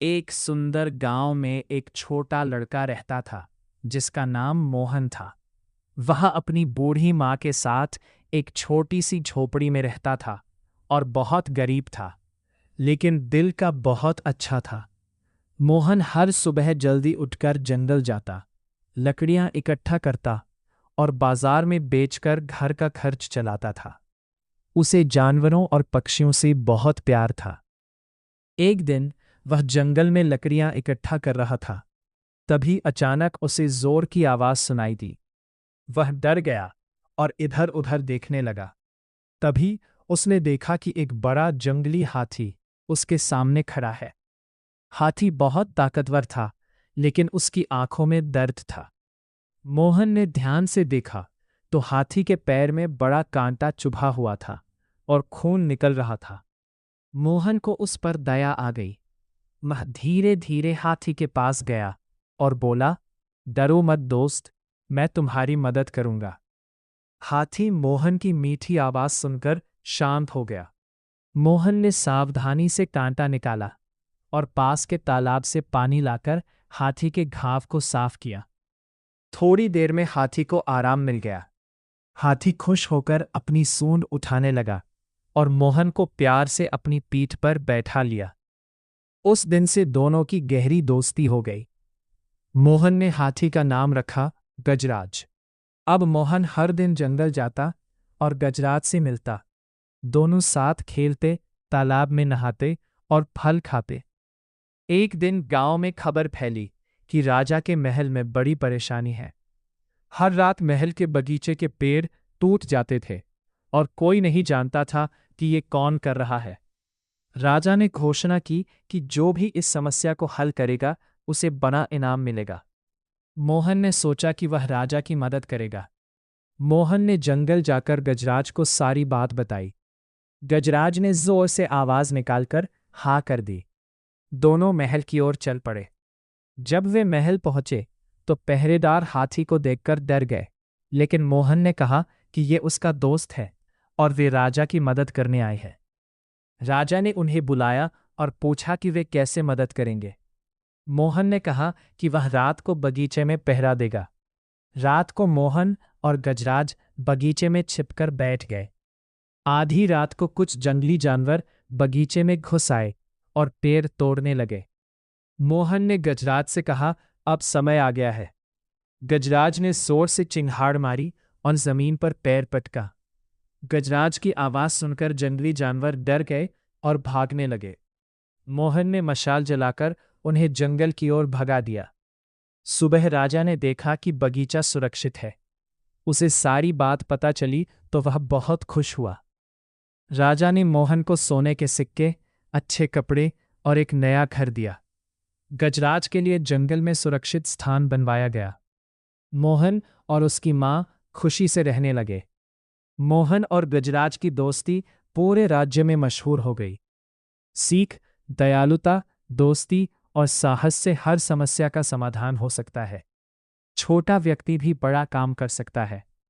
एक सुंदर गांव में एक छोटा लड़का रहता था जिसका नाम मोहन था। वह अपनी बूढ़ी माँ के साथ एक छोटी सी झोपड़ी में रहता था और बहुत गरीब था, लेकिन दिल का बहुत अच्छा था। मोहन हर सुबह जल्दी उठकर जंगल जाता, लकड़ियां इकट्ठा करता और बाजार में बेचकर घर का खर्च चलाता था। उसे जानवरों और पक्षियों से बहुत प्यार था। एक दिन वह जंगल में लकड़ियां इकट्ठा कर रहा था। तभी अचानक उसे जोर की आवाज सुनाई दी। वह डर गया और इधर उधर देखने लगा। तभी उसने देखा कि एक बड़ा जंगली हाथी उसके सामने खड़ा है। हाथी बहुत ताकतवर था, लेकिन उसकी आंखों में दर्द था। मोहन ने ध्यान से देखा तो हाथी के पैर में बड़ा कांटा चुभा हुआ था और खून निकल रहा था। मोहन को उस पर दया आ गई। वह धीरे धीरे हाथी के पास गया और बोला, डरो मत दोस्त, मैं तुम्हारी मदद करूंगा। हाथी मोहन की मीठी आवाज सुनकर शांत हो गया। मोहन ने सावधानी से कांटा निकाला और पास के तालाब से पानी लाकर हाथी के घाव को साफ किया। थोड़ी देर में हाथी को आराम मिल गया। हाथी खुश होकर अपनी सूंड उठाने लगा और मोहन को प्यार से अपनी पीठ पर बैठा लिया। उस दिन से दोनों की गहरी दोस्ती हो गई। मोहन ने हाथी का नाम रखा गजराज। अब मोहन हर दिन जंगल जाता और गजराज से मिलता। दोनों साथ खेलते, तालाब में नहाते और फल खाते। एक दिन गांव में खबर फैली कि राजा के महल में बड़ी परेशानी है। हर रात महल के बगीचे के पेड़ टूट जाते थे और कोई नहीं जानता था कि ये कौन कर रहा है। राजा ने घोषणा की कि जो भी इस समस्या को हल करेगा उसे बड़ा इनाम मिलेगा। मोहन ने सोचा कि वह राजा की मदद करेगा। मोहन ने जंगल जाकर गजराज को सारी बात बताई। गजराज ने जोर से आवाज निकालकर हाँ कर दी। दोनों महल की ओर चल पड़े। जब वे महल पहुंचे तो पहरेदार हाथी को देखकर डर गए, लेकिन मोहन ने कहा कि ये उसका दोस्त है और वे राजा की मदद करने आए हैं। राजा ने उन्हें बुलाया और पूछा कि वे कैसे मदद करेंगे। मोहन ने कहा कि वह रात को बगीचे में पहरा देगा। रात को मोहन और गजराज बगीचे में छिपकर बैठ गए। आधी रात को कुछ जंगली जानवर बगीचे में घुस आए और पेड़ तोड़ने लगे। मोहन ने गजराज से कहा, अब समय आ गया है। गजराज ने जोर से चिंगाड़ मारी और जमीन पर पैर पटका। गजराज की आवाज सुनकर जंगली जानवर डर गए और भागने लगे। मोहन ने मशाल जलाकर उन्हें जंगल की ओर भगा दिया। सुबह राजा ने देखा कि बगीचा सुरक्षित है। उसे सारी बात पता चली तो वह बहुत खुश हुआ। राजा ने मोहन को सोने के सिक्के, अच्छे कपड़े और एक नया घर दिया। गजराज के लिए जंगल में सुरक्षित स्थान बनवाया गया। मोहन और उसकी मां खुशी से रहने लगे। मोहन और गजराज की दोस्ती पूरे राज्य में मशहूर हो गई। सीख, दयालुता, दोस्ती और साहस से हर समस्या का समाधान हो सकता है। छोटा व्यक्ति भी बड़ा काम कर सकता है।